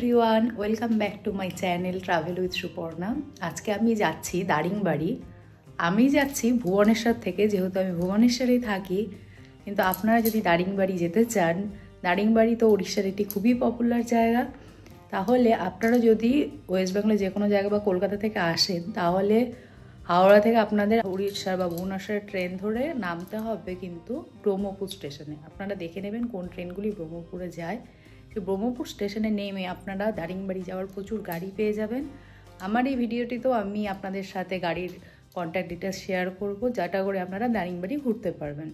Everyone, welcome back to my channel travel with Suparna. আজকে আমি যাচ্ছি দারিংবাড়ি। আমি যাচ্ছি ভুবনেশ্বর থেকে, যেহেতু আমি ভুবনেশ্বরেই থাকি। কিন্তু আপনারা যদি দারিংবাড়ি যেতে চান, দারিংবাড়ি তো উড়িষ্যার একটি খুবই পপুলার জায়গা। তাহলে আপনারা যদি ওয়েস্ট বেঙ্গলে যে কোনো জায়গা বা কলকাতা থেকে আসেন, তাহলে হাওড়া থেকে আপনাদের উড়িষ্যার বা ভুবনেশ্বরের ট্রেন ধরে নামতে হবে কিন্তু ব্রহ্মপুর স্টেশনে। আপনারা দেখে নেবেন কোন ট্রেনগুলি ব্রহ্মপুরে যায়। সেই ব্রহ্মপুর স্টেশনে নেমে আপনারা দারিংবাড়ি যাওয়ার প্রচুর গাড়ি পেয়ে যাবেন। আমার এই ভিডিওটিতেও আমি আপনাদের সাথে গাড়ির কন্ট্যাক্ট ডিটেলস শেয়ার করব, যাটা করে আপনারা দারিংবাড়ি ঘুরতে পারবেন।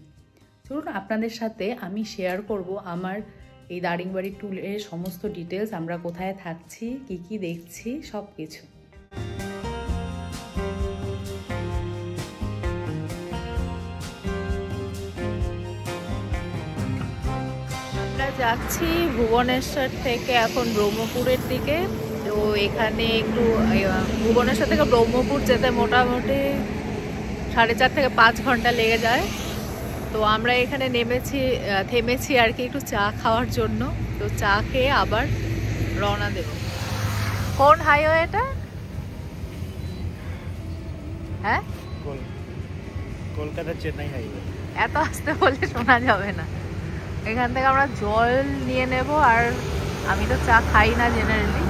চলুন আপনাদের সাথে আমি শেয়ার করব আমার এই দারিংবাড়ি ট্যুরের সমস্ত ডিটেলস, আমরা কোথায় থাকছি, কি দেখছি, সব কিছু। যাচ্ছি ভুবনেশ্বর থেকে এখন ব্রহ্মপুরের দিকে। তো এখানে একটু ভুবনেশ্বর থেকে ব্রহ্মপুর যেতে মোটামুটি 4.5 থেকে 5 ঘন্টা লেগে যায়। তো আমরা এখানে থেমেছি আর কি একটু চা খাওয়ার জন্য। তো চা খেয়ে আবার রওনা দেব। কোন হাইওয়ে এটা? হ্যাঁ, কলকাতা চেন্নাই হাইওয়ে। এত আস্তে বললে শোনা যাবে না। এখান থেকে আমরা জল নিয়ে নেব, আর আমি তো চা খাই না জেনারেলি।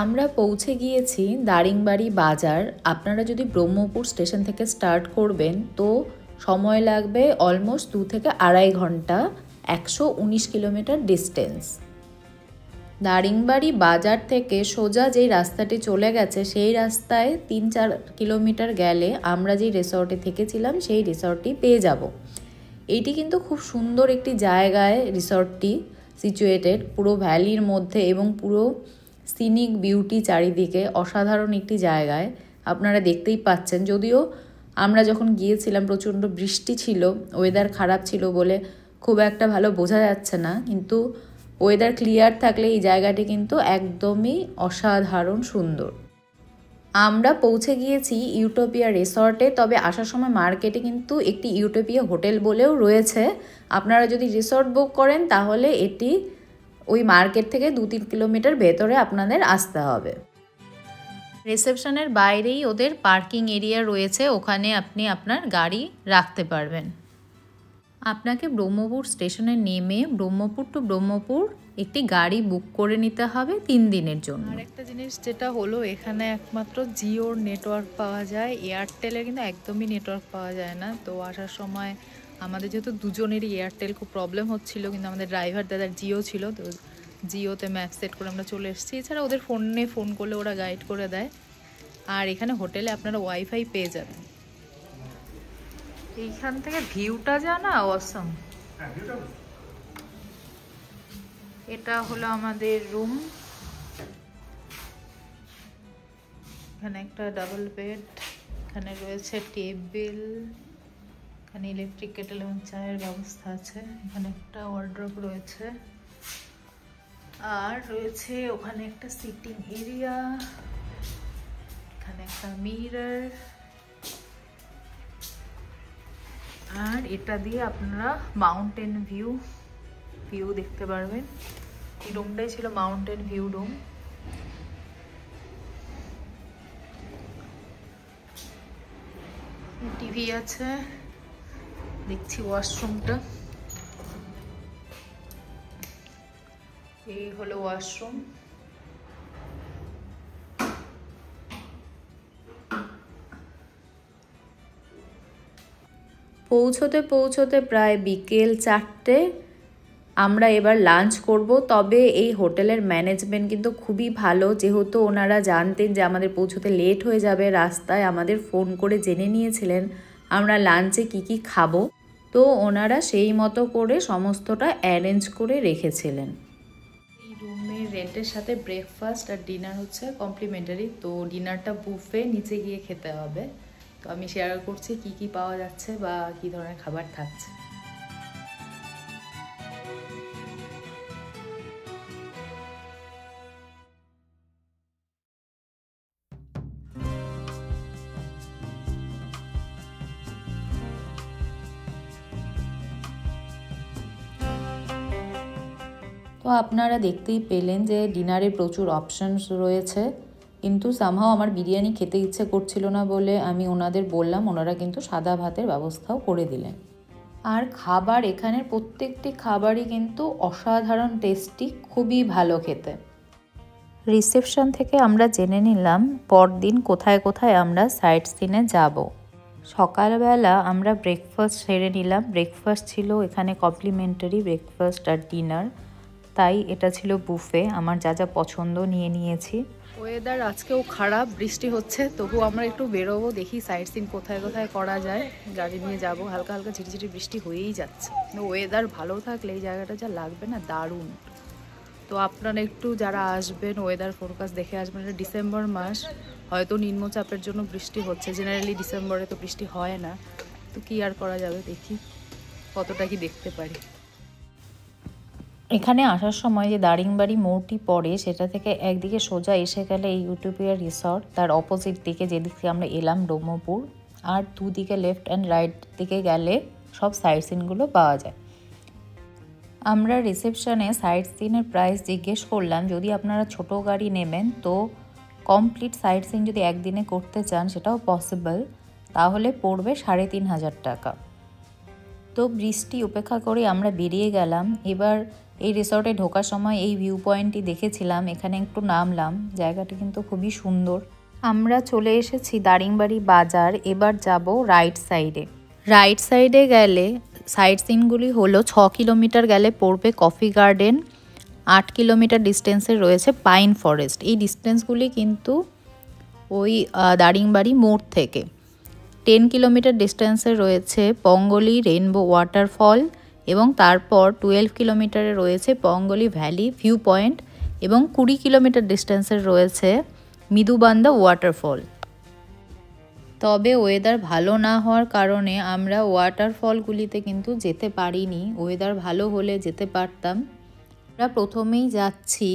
আমরা পৌঁছে গিয়েছি দারিংবাড়ি বাজার। আপনারা যদি ব্রহ্মপুর স্টেশন থেকে স্টার্ট করবেন তো সময় লাগবে অলমোস্ট 2 থেকে 2.5 ঘন্টা, 119 কিলোমিটার ডিস্টেন্স। দারিংবাড়ি বাজার থেকে সোজা যেই রাস্তাটি চলে গেছে, সেই রাস্তায় 3-4 কিলোমিটার গেলে আমরা যেই রিসর্টে থেকেছিলাম সেই রিসর্টটি পেয়ে যাব। এইটি কিন্তু খুব সুন্দর একটি জায়গায় রিসর্টটি সিচুয়েটেড, পুরো ভ্যালির মধ্যে এবং পুরো সিনিক বিউটি চারিদিকে, অসাধারণ একটি জায়গায়। আপনারা দেখতেই পাচ্ছেন, যদিও আমরা যখন গিয়েছিলাম প্রচণ্ড বৃষ্টি ছিল, ওয়েদার খারাপ ছিল বলে খুব একটা ভালো বোঝা যাচ্ছে না, কিন্তু ওয়েদার ক্লিয়ার থাকলে এই জায়গাটি কিন্তু একদমই অসাধারণ সুন্দর। আমরা পৌঁছে গিয়েছি ইউটোপিয়া রিসর্টে। তবে আসার সময় মার্কেটে কিন্তু একটি ইউটোপিয়া হোটেল বলেও রয়েছে। আপনারা যদি রিসর্ট বুক করেন তাহলে এটি ওই মার্কেট থেকে 2-3 কিলোমিটার ভেতরে আপনাদের আসতে হবে। রিসেপশনের বাইরেই ওদের পার্কিং এরিয়া রয়েছে, ওখানে আপনি আপনার গাড়ি রাখতে পারবেন। আপনাকে ব্রহ্মপুর স্টেশনে নেমে ব্রহ্মপুর টু ব্রহ্মপুর একটি গাড়ি বুক করে নিতে হবে 3 দিনের জন্য। আর একটা জিনিস যেটা হলো, এখানে একমাত্র জিওর নেটওয়ার্ক পাওয়া যায়, এয়ারটেলের কিন্তু একদমই নেটওয়ার্ক পাওয়া যায় না। তো আসার সময় আমাদের যেহেতু দুজনেরই এয়ারটেল খুব প্রবলেম হচ্ছিল, কিন্তু আমাদের ড্রাইভার দাদার জিও ছিল, তো জিওতে ম্যাপ সেট করে আমরা চলে এসেছি। এছাড়া ওদের ফোনে ফোন করলে ওরা গাইড করে দেয়। আর এখানে হোটেলে আপনারা ওয়াইফাই পেয়ে যাবেন। এইখান থেকে ভিউটা যা না অসম। এটা হলো আমাদের রুম। এখানে একটা ডাবল বেড, এখানে রয়েছে টেবিল, এখানে ইলেকট্রিক কেটেল এবং চায়ের ব্যবস্থা আছে। এখানে একটা ওয়ার্ড্রপ রয়েছে, আর রয়েছে ওখানে একটা সিটিং এরিয়া, এখানে একটা মিরর, আর এটা দিয়ে আপনারা মাউন্টেন ভিউ দেখতে পারবেন। এই রুমটাই ছিল মাউন্টেন ভিউ রুম। টিভি আছে, দেখছি ওয়াশরুমটা। এই হলো ওয়াশরুম। পৌঁছতে প্রায় বিকেল 4টে। আমরা এবার লাঞ্চ করব। তবে এই হোটেলের ম্যানেজমেন্ট কিন্তু খুবই ভালো, যেহেতু ওনারা জানতেন যে আমাদের পৌঁছতে লেট হয়ে যাবে, রাস্তায় আমাদের ফোন করে জেনে নিয়েছিলেন আমরা লাঞ্চে কি খাবো। তো ওনারা সেই মতো করে সমস্তটা অ্যারেঞ্জ করে রেখেছিলেন। এই রুমের রেন্টের সাথে ব্রেকফাস্ট আর ডিনার হচ্ছে কমপ্লিমেন্টারি। তো ডিনারটা বুফে, নিচে গিয়ে খেতে হবে। তো আমি শেয়ার করছি কি পাওয়া যাচ্ছে বা কি ধরনের খাবার থাকছে। তো আপনারা দেখতেই পেলেন যে ডিনারে প্রচুর অপশনস রয়েছে, কিন্তু সামহাও আমার বিরিয়ানি খেতে ইচ্ছে করছিল না বলে আমি ওনাদের বললাম, ওনারা কিন্তু সাদা ভাতের ব্যবস্থাও করে দিলেন। আর খাবার এখানের প্রত্যেকটি খাবারই কিন্তু অসাধারণ টেস্টি, খুবই ভালো খেতে। রিসেপশন থেকে আমরা জেনে নিলাম পরদিন কোথায় কোথায় আমরা সাইট সিনে যাব। সকালবেলা আমরা ব্রেকফাস্ট সেরে নিলাম। ব্রেকফাস্ট ছিল এখানে কমপ্লিমেন্টারি ব্রেকফাস্ট আর ডিনার, তাই এটা ছিল বুফে। আমার যা যা পছন্দ নিয়ে নিয়েছি। ওয়েদার আজকেও খারাপ, বৃষ্টি হচ্ছে, তবু আমরা একটু বেরোবো, দেখি সাইট সিন কোথায় কোথায় করা যায়। গাড়ি নিয়ে যাব, হালকা হালকা ঝিরিঝিরি বৃষ্টি হয়েই যাচ্ছে। ওয়েদার ভালো থাকলে এই জায়গাটা যা লাগবে না, দারুণ। তো আপনারা একটু যারা আসবেন ওয়েদার ফোরকাস্ট দেখে আসবেন। এটা ডিসেম্বর মাস, হয়তো নিম্নচাপের জন্য বৃষ্টি হচ্ছে। জেনারেলি ডিসেম্বরে তো বৃষ্টি হয় না, তো কি আর করা যাবে, দেখি কতটা কি দেখতে পারি। এখানে আসার সময় যে দারিংবাড়ি মোড়টি পড়ে, সেটা থেকে একদিকে সোজা এসে গেলে এই ইউটোপিয়া রিসর্ট, তার অপোজিট দিকে যেদিক থেকে আমরা এলাম ব্রহ্মপুর, আর দুদিকে লেফট অ্যান্ড রাইট দিকে গেলে সব সাইট সিনগুলো পাওয়া যায়। আমরা রিসেপশনে সাইট সিনের প্রাইস জিজ্ঞেস করলাম। যদি আপনারা ছোট গাড়ি নেবেন তো কমপ্লিট সাইট সিন যদি একদিনে করতে চান সেটাও পসিবল, তাহলে পড়বে ৩৫০০ টাকা। তো বৃষ্টি উপেক্ষা করে আমরা বেরিয়ে গেলাম। এবার এই রিসর্টে ঢোকার সময় এই ভিউ পয়েন্টটি দেখেছিলাম, এখানে একটু নামলাম। জায়গাটি কিন্তু খুবই সুন্দর। আমরা চলে এসেছি দারিংবাড়ি বাজার। এবার যাব রাইট সাইডে। রাইট সাইডে গেলে সাইট সিনগুলি হলো ৬ কিলোমিটার গেলে পড়বে কফি গার্ডেন, ৮ কিলোমিটার ডিস্টেন্সে রয়েছে পাইন ফরেস্ট। এই ডিস্টেন্সগুলি কিন্তু ওই দারিংবাড়ি মোড় থেকে। 10 কিলোমিটার ডিস্টেন্সে রয়েছে পঙ্গলি রেইনবো ওয়াটারফল, এবং তারপর 12 কিলোমিটারে রয়েছে পঙ্গলি ভ্যালি ভিউ পয়েন্ট, এবং 20 কিলোমিটার ডিস্টেন্সে রয়েছে মৃদুবান্দা ওয়াটারফল। তবে ওয়েদার ভালো না হওয়ার কারণে আমরা ওয়াটারফলগুলিতে কিন্তু যেতে পারিনি। ওয়েদার ভালো হলে যেতে পারতাম। আমরা প্রথমেই যাচ্ছি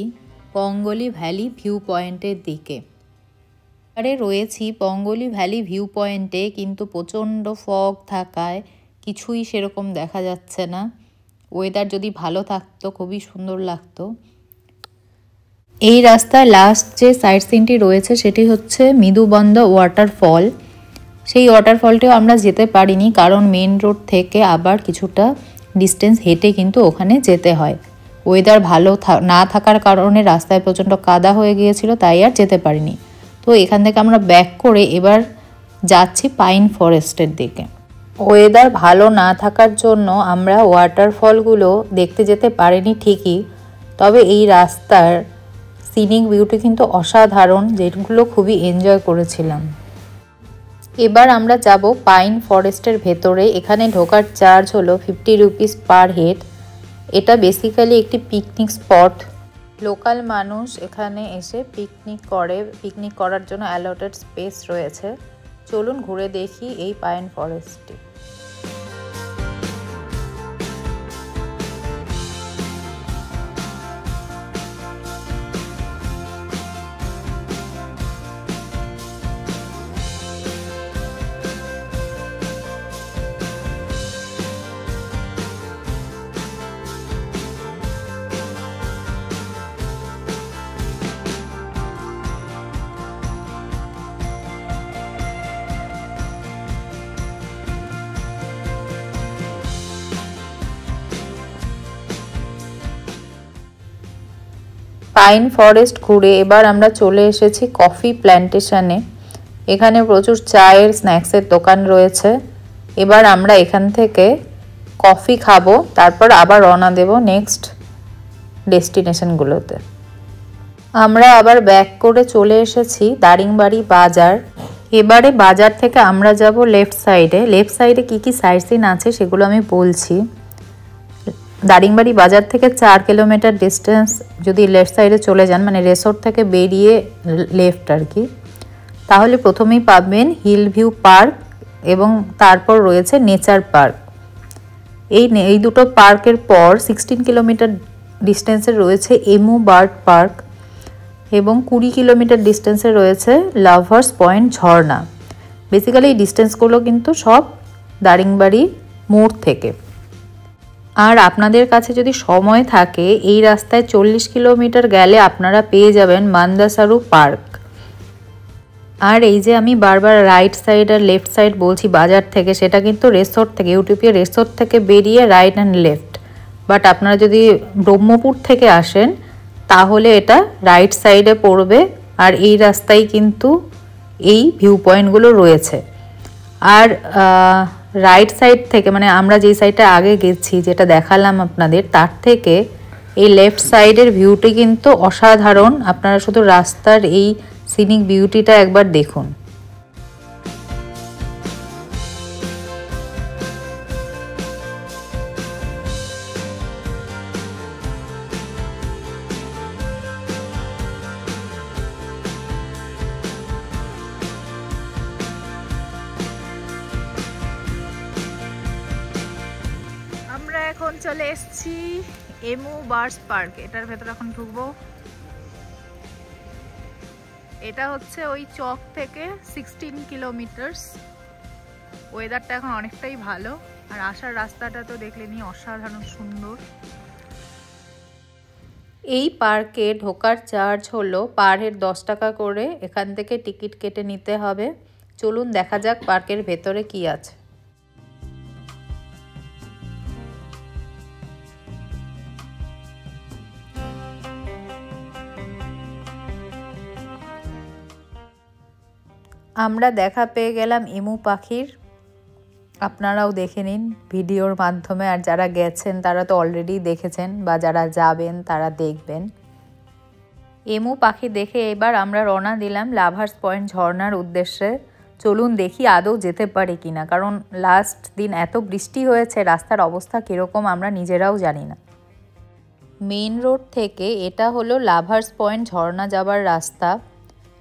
পঙ্গলি ভ্যালি ভিউ পয়েন্টের দিকে। আরে রয়েছি পঙ্গলি ভ্যালি ভিউ পয়েন্টে, কিন্তু প্রচণ্ড ফগ থাকায় কিছুই সেরকম দেখা যাচ্ছে না। ওয়েদার যদি ভালো থাকতো খুবই সুন্দর লাগতো। এই রাস্তায় লাস্ট যে সাইট সিনটি রয়েছে সেটি হচ্ছে মৃদুবান্দা ওয়াটারফল। সেই ওয়াটারফলটিও আমরা যেতে পারিনি, কারণ মেন রোড থেকে আবার কিছুটা ডিস্টেন্স হেঁটে কিন্তু ওখানে যেতে হয়। ওয়েদার ভালো না থাকার কারণে রাস্তায় প্রচণ্ড কাদা হয়ে গিয়েছিল, তাই আর যেতে পারিনি। তো এখান থেকে আমরা ব্যাক করে এবার যাচ্ছি পাইন ফরেস্টের দিকে। ওয়েদার ভালো না থাকার জন্য আমরা ওয়াটারফলগুলো দেখতে যেতে পারিনি ঠিকই, তবে এই রাস্তার সিনিক বিউটি কিন্তু অসাধারণ, যেগুলো খুবই এনজয় করেছিলাম। এবার আমরা যাব পাইন ফরেস্টের ভেতরে। এখানে ঢোকার চার্জ হলো 50 রুপিস পার হেড। এটা বেসিক্যালি একটি পিকনিক স্পট। লোকাল মানুষ এখানে এসে পিকনিক করে। পিকনিক করার জন্য অ্যালটেড স্পেস রয়েছে। চলুন ঘুরে দেখি এই পাইন ফরেস্টটি। পাইন ফরেস্ট ঘুরে এবার আমরা চলে এসেছি কফি প্ল্যান্টেশনে। এখানে প্রচুর চায়ের স্ন্যাক্সের দোকান রয়েছে। এবার আমরা এখান থেকে কফি খাবো, তারপর আবার রওনা দেব নেক্সট ডেস্টিনেশনগুলোতে। আমরা আবার ব্যাক করে চলে এসেছি দারিংবাড়ি বাজার। এবারে বাজার থেকে আমরা যাব লেফট সাইডে। লেফট সাইডে কী কী সাইট সিন আছে সেগুলো আমি বলছি। দারিংবাড়ি বাজার থেকে 4 কিলোমিটার ডিস্টেন্স যদি লেফট সাইডে চলে যান, মানে রিসোর্ট থেকে বেরিয়ে লেফট আর কি, তাহলে প্রথমেই পাবেন হিল ভিউ পার্ক এবং তারপর রয়েছে নেচার পার্ক। এই দুটো পার্কের পর 16 কিলোমিটার ডিস্টেন্সে রয়েছে এমু বার্ড পার্ক এবং 20 কিলোমিটার ডিস্টেন্সে রয়েছে লাভার্স পয়েন্ট ঝর্ণা। বেসিক্যালি এই ডিস্টেন্সগুলো কিন্তু সব দারিংবাড়ি মোড় থেকে। আর আপনাদের কাছে যদি সময় থাকে এই রাস্তায় 40 কিলোমিটার গেলে আপনারা পেয়ে যাবেন মান্দাসারু পার্ক। আর এই যে আমি বারবার রাইট সাইড আর লেফট সাইড বলছি বাজার থেকে, সেটা কিন্তু রিসোর্ট থেকে, ইউটিউবে রিসোর্ট থেকে বেরিয়ে রাইট অ্যান্ড লেফট। বাট আপনারা যদি ব্রহ্মপুর থেকে আসেন তাহলে এটা রাইট সাইডে পড়বে। আর এই রাস্তায় কিন্তু এই ভিউ পয়েন্টগুলো রয়েছে। আর রাইট সাইড থেকে, মানে আমরা যেই সাইডটা আগে গেছি যেটা দেখালাম আপনাদের, তার থেকে এই লেফট সাইডের ভিউটি কিন্তু অসাধারণ। আপনারা শুধু রাস্তার এই সিনিক বিউটিটা একবার দেখুন। আমরা এখন চলে এসেছি এমু বার্ডস পার্ক। এটার ভেতরে এখন ঢুকবো। এটা হচ্ছে ওই চক থেকে 16 কিলোমিটার্স। ওয়েদারটা এখন অনেকটাই ভালো, আর আসার রাস্তাটা তো দেখলেনি, অসাধারণ সুন্দর। এই পার্কে ঢোকার চার্জ হলো পার হেড 10 টাকা করে। এখান থেকে টিকিট কেটে নিতে হবে। চলুন দেখা যাক পার্কের ভেতরে কি আছে। আমরা দেখা পেয়ে গেলাম এমু পাখির। আপনারাও দেখে নিন ভিডিওর মাধ্যমে, আর যারা গেছেন তারা তো অলরেডি দেখেছেন, বা যারা যাবেন তারা দেখবেন। এমু পাখি দেখে এবার আমরা রওনা দিলাম লাভার্স পয়েন্ট ঝর্ণার উদ্দেশ্যে। চলুন দেখি আদৌ যেতে পারি কিনা, কারণ লাস্ট দিন এত বৃষ্টি হয়েছে, রাস্তার অবস্থা কীরকম আমরা নিজেরাও জানি না। মেইন রোড থেকে এটা হলো লাভার্স পয়েন্ট ঝর্ণা যাবার রাস্তা।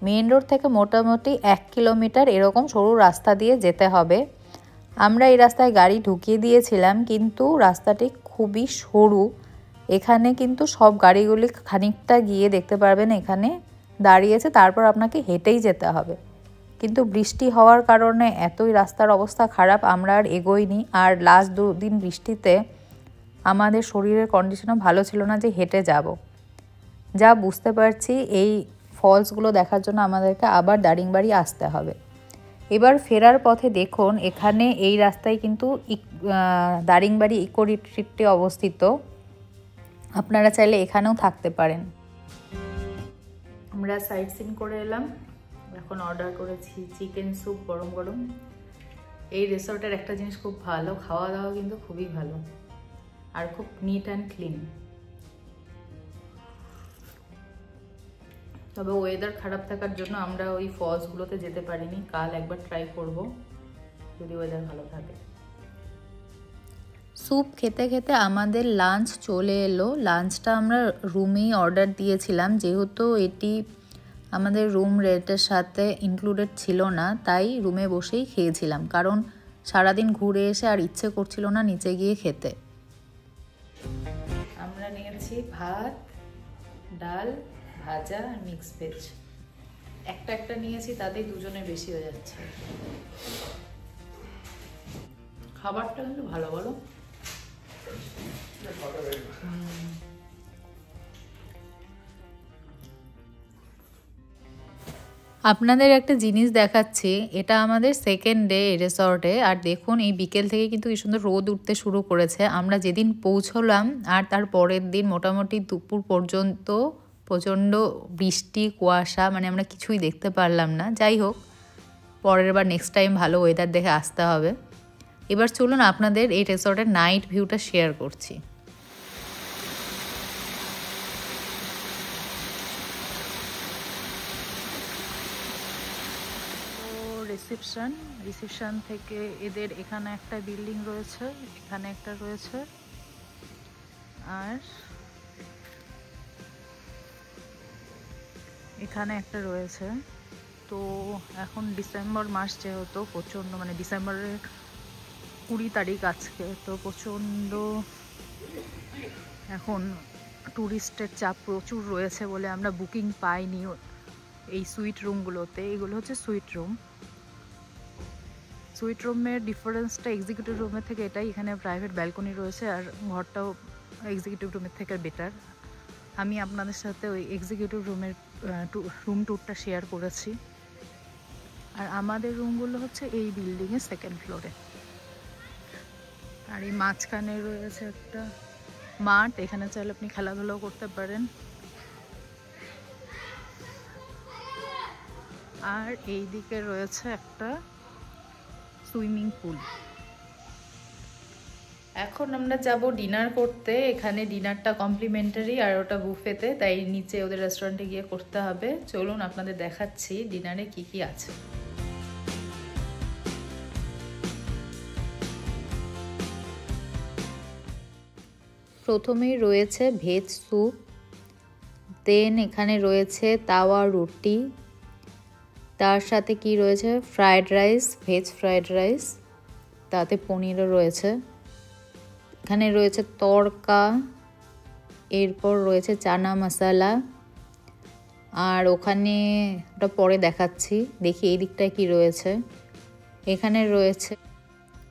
মেইন রোড থেকে মোটামুটি 1 কিলোমিটার এরকম সরু রাস্তা দিয়ে যেতে হবে। আমরা এই রাস্তায় গাড়ি ঢুকিয়ে দিয়েছিলাম, কিন্তু রাস্তাটি খুবই সরু। এখানে কিন্তু সব গাড়িগুলি খানিকটা গিয়ে দেখতে পারবেন এখানে দাঁড়িয়েছে, তারপর আপনাকে হেঁটেই যেতে হবে। কিন্তু বৃষ্টি হওয়ার কারণে এতই রাস্তার অবস্থা খারাপ, আমরা আর এগোইনি। আর লাস্ট 2 দিন বৃষ্টিতে আমাদের শরীরের কন্ডিশনও ভালো ছিল না যে হেঁটে যাব। যা বুঝতে পারছি এই ফলসগুলো দেখার জন্য আমাদেরকে আবার দারিংবাড়ি আসতে হবে। এবার ফেরার পথে দেখুন এখানে এই রাস্তায় কিন্তু দারিংবাড়ি ইকো রিট্রিটে অবস্থিত। আপনারা চাইলে এখানেও থাকতে পারেন। আমরা সাইট সিন করে এলাম। এখন অর্ডার করেছি চিকেন স্যুপ গরম গরম। এই রিসোর্টের একটা জিনিস খুব ভালো, খাওয়া দাওয়া কিন্তু খুবই ভালো, আর খুব নিট অ্যান্ড ক্লিন। তবে ওয়েদার খারাপ থাকার জন্য আমরা ওই ফলসগুলোতে যেতে পারিনি। কাল একবার ট্রাই করব যদি ওয়েদার ভালো থাকে। স্যুপ খেতে খেতে আমাদের লাঞ্চ চলে এলো। লাঞ্চটা আমরা রুমেই অর্ডার দিয়েছিলাম, যেহেতু এটি আমাদের রুম রেটের সাথে ইনক্লুডেড ছিল না, তাই রুমে বসেই খেয়েছিলাম, কারণ সারাদিন ঘুরে এসে আর ইচ্ছে করছিল না নিচে গিয়ে খেতে। আমরা নিয়েছি ভাত, ডাল, ভাজা আর মিক্স ভেজ। একটা নিয়েছি, তাতেই দুজনের বেশি হয়ে যাচ্ছে। খাবারটা কিন্তু ভালো, বলো? আপনাদের একটা জিনিস দেখাচ্ছি, এটা আমাদের সেকেন্ড ডে রিসর্টে। আর দেখুন এই বিকেল থেকে কিন্তু কি সুন্দর রোদ উঠতে শুরু করেছে। আমরা যেদিন পৌঁছলাম আর তার পরের দিন মোটামুটি দুপুর পর্যন্ত প্রচণ্ড বৃষ্টি, কুয়াশা, মানে আমরা কিছুই দেখতে পারলাম না। যাই হোক, পরের বার নেক্সট টাইম ভালো ওয়েদার দেখে আসতে হবে। এবার চলুন আপনাদের এই রিসর্টের নাইট ভিউটা শেয়ার করছি। রিসেপশন থেকে এদের এখানে একটা বিল্ডিং রয়েছে, এখানে একটা রয়েছে, আর এখানে একটা রয়েছে। তো এখন ডিসেম্বর মাস যেহেতু প্রচণ্ড, মানে ডিসেম্বরের 20 তারিখ আজকে, তো প্রচণ্ড এখন ট্যুরিস্টের চাপ প্রচুর রয়েছে বলে আমরা বুকিং পাইনি এই সুইট রুমগুলোতে। এগুলো হচ্ছে সুইট রুম। সুইট রুমের ডিফারেন্সটা এক্সিকিউটিভ রুমের থেকে এটাই, এখানে প্রাইভেট ব্যালকনি রয়েছে আর ঘরটাও এক্সিকিউটিভ রুমের থেকে বেটার। আমি আপনাদের সাথে ওই এক্সিকিউটিভ রুমের রুম ট্যুরটা শেয়ার করেছি। আর আমাদের রুমগুলো হচ্ছে এই বিল্ডিংয়ের 2nd ফ্লোরে। আর এই মাঝখানে রয়েছে একটা মাঠ, এখানে চাইলে আপনি খেলাধুলাও করতে পারেন। আর এই দিকে রয়েছে একটা সুইমিং পুল। এখন আমরা যাব ডিনার করতে। এখানে ডিনারটা কমপ্লিমেন্টারি আর ওটা বুফেতে, তাই নিচে ওদের রেস্টুরেন্টে গিয়ে করতে হবে। চলুন আপনাদের দেখাচ্ছি ডিনারে কি কি আছে। প্রথমেই রয়েছে ভেজ স্যুপ, দেন এখানে রয়েছে তাওয়া রুটি, তার সাথে কি রয়েছে fried rice, veg fried rice, তাতে পনিরও রয়েছে। এখানে রয়েছে তড়কা, এরপর রয়েছে চানা মশলা, আর ওখানে ওটা পরে দেখাচ্ছি। দেখি এই দিকটায় কি রয়েছে। এখানে রয়েছে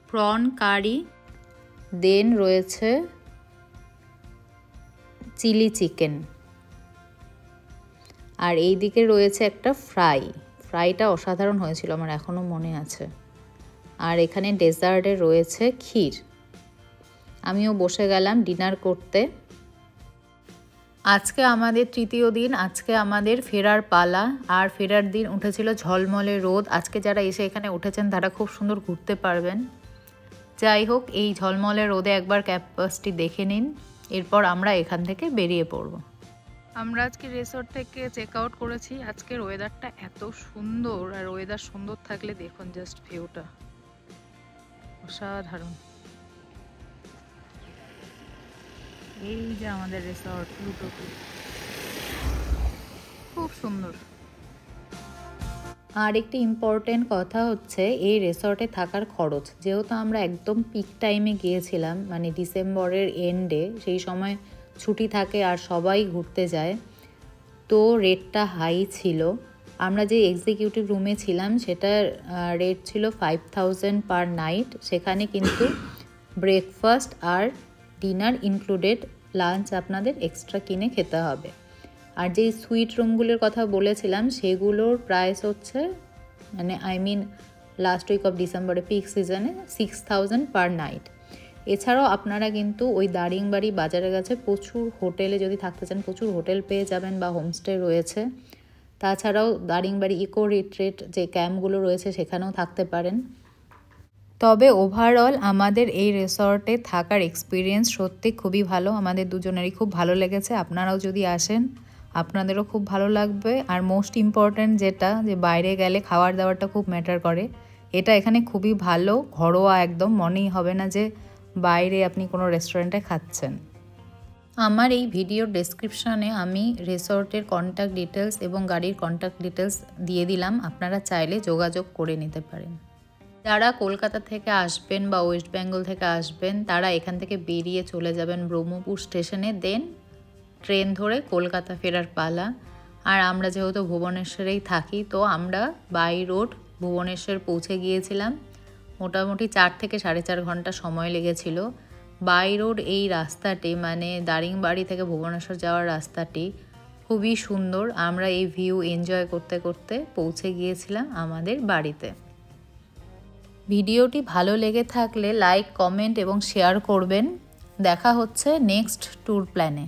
প্রন কারি, দেন রয়েছে চিলি চিকেন, আর এই দিকে রয়েছে একটা ফ্রাইটা অসাধারণ হয়েছিল, আমার এখনও মনে আছে। আর এখানে ডেজার্টে রয়েছে ক্ষীর। আমিও বসে গেলাম ডিনার করতে। আজকে আমাদের 3য় দিন, আজকে আমাদের ফেরার পালা। আর ফেরার দিন উঠেছিল ঝলমলে রোদ। আজকে যারা এসে এখানে উঠেছেন তারা খুব সুন্দর ঘুরতে পারবেন। যাই হোক, এই ঝলমলে রোদে একবার ক্যাম্পাসটি দেখে নিন, এরপর আমরা এখান থেকে বেরিয়ে পড়ব। আমরা আজকে রিসোর্ট থেকে চেক আউট করেছি। আজকের ওয়েদারটা এত সুন্দর, আর ওয়েদার সুন্দর থাকলে দেখুন জাস্ট ভিউটা অসাধারণ। এই যে আমাদের রিসর্ট, খুব সুন্দর। আর একটি ইম্পর্টেন্ট কথা হচ্ছে এই রিসর্টে থাকার খরচ। যেহেতু আমরা একদম পিক টাইমে গিয়েছিলাম, মানে ডিসেম্বরের এন্ডে, সেই সময় ছুটি থাকে আর সবাই ঘুরতে যায়, তো রেটটা হাই ছিল। আমরা যে এক্সিকিউটিভ রুমে ছিলাম সেটার রেট ছিল 5000 পার নাইট। সেখানে কিন্তু ব্রেকফাস্ট আর ডিনার ইনক্লুডেড, লাঞ্চ আপনাদের এক্সট্রা কিনে খেতে হবে। আর যেই সুইট রুমগুলোর কথা বলেছিলাম সেগুলোর প্রাইস হচ্ছে, মানে লাস্ট উইক অফ ডিসেম্বরে পিক সিজনে 6000 পার নাইট। এছাড়াও আপনারা কিন্তু ওই দারিংবাড়ি বাজারের কাছে প্রচুর হোটেলে যদি থাকতে চান প্রচুর হোটেল পেয়ে যাবেন বা হোমস্টে রয়েছে। তাছাড়াও দারিংবাড়ি ইকো রিট্রিট যে ক্যাম্পগুলো রয়েছে সেখানেও থাকতে পারেন। তবে ওভারঅল আমাদের এই রিসর্টে থাকার এক্সপিরিয়েন্স সত্যি খুবই ভালো, আমাদের দুজনেরই খুব ভালো লেগেছে। আপনারাও যদি আসেন আপনাদেরও খুব ভালো লাগবে। আর মোস্ট ইম্পর্ট্যান্ট যেটা, যে বাইরে গেলে খাবার দাবারটা খুব ম্যাটার করে। এটা এখানে খুবই ভালো, ঘরোয়া একদম, মনেই হবে না যে বাইরে আপনি কোনো রেস্টুরেন্টে খাচ্ছেন। আমার এই ভিডিওর ডেসক্রিপশানে আমি রিসর্টের কন্ট্যাক্ট ডিটেলস এবং গাড়ির কন্ট্যাক্ট ডিটেলস দিয়ে দিলাম, আপনারা চাইলে যোগাযোগ করে নিতে পারেন। যারা কলকাতা থেকে আসবেন বা ওয়েস্ট বেঙ্গল থেকে আসবেন তারা এখান থেকে বেরিয়ে চলে যাবেন ব্রহ্মপুর স্টেশনে, দেন ট্রেন ধরে কলকাতা ফেরার পালা। আর আমরা যেহেতু ভুবনেশ্বরেই থাকি, তো আমরা বাই রোড ভুবনেশ্বর পৌঁছে গিয়েছিলাম। মোটামুটি 4 থেকে 4.5 ঘন্টা সময় লেগেছিল। বাই রোড এই রাস্তাটি, মানে দারিংবাড়ি থেকে ভুবনেশ্বর যাওয়ার রাস্তাটি খুবই সুন্দর। আমরা এই ভিউ এনজয় করতে করতে পৌঁছে গিয়েছিলাম আমাদের বাড়িতে। ভিডিওটি ভালো লেগে থাকলে লাইক, কমেন্ট এবং শেয়ার করবেন। দেখা হচ্ছে নেক্সট ট্যুর প্ল্যানে।